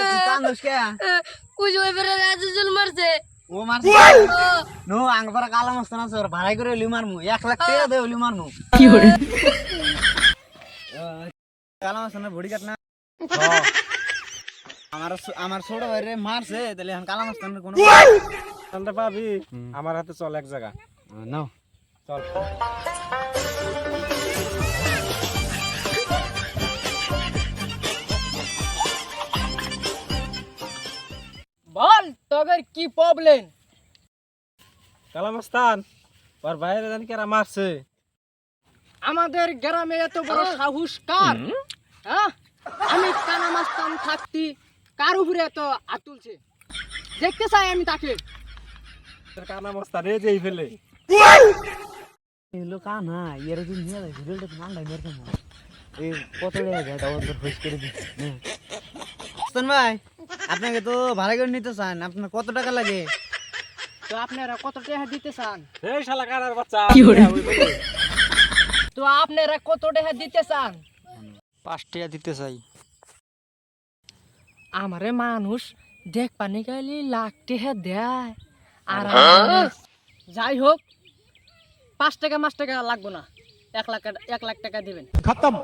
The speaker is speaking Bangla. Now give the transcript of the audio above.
তুই কান্দস কে? কুজ ওই বেরে রাজুল মারছে। ও মারছে নো আঙ্গ পারা কালা মস্ত না সর ভাড়াই করে হলি মারমু 1 লাখ টাকা দে হলি মারমু কি করে কালা মস্ত না বডি কাট না আমার আমার ছোট ভাই রে মারছে তাহলে এখন কালা মস্ত না কোনো চলতে পাবি আমার হাতে চল এক জায়গা নাও চল বল তোদের কি প্রবলেম? কালামস্তান ওর বাইরে জানি কেরা মারছে আমাদের গ্রামে এত বড় সাহস কার? হ্যাঁ, আমি কানামাস্তান থাকতি কার উপরে এত আতুলছে? দেখতে চাই আমি তাকে। কালামস্তান এই যেই ফেলে এলো কা না এর যদি নিয়ে যায় ভিডিওটা তো নান্ডাই মেরতে না এই কত টাকা যায় দাও তোর ফেস করে দিচ্ছি মস্তান ভাই আপনাকে তো ভাড়া করে নিতে চান আপনার কত টাকা লাগে? তো আপনারা কত টাকা দিতে চান? এই শালা কানার বাচ্চা তো আপনারা কত টাকা দিতে চান? 5 টাকা দিতে চাই। আমারে মানুষ দেখ পানি গাইলি লাখ টাকা দেয় আর যাই হোক 5 টাকা 5 টাকা লাগবো না, 1 লাখ টাকা দিবেন। খতম।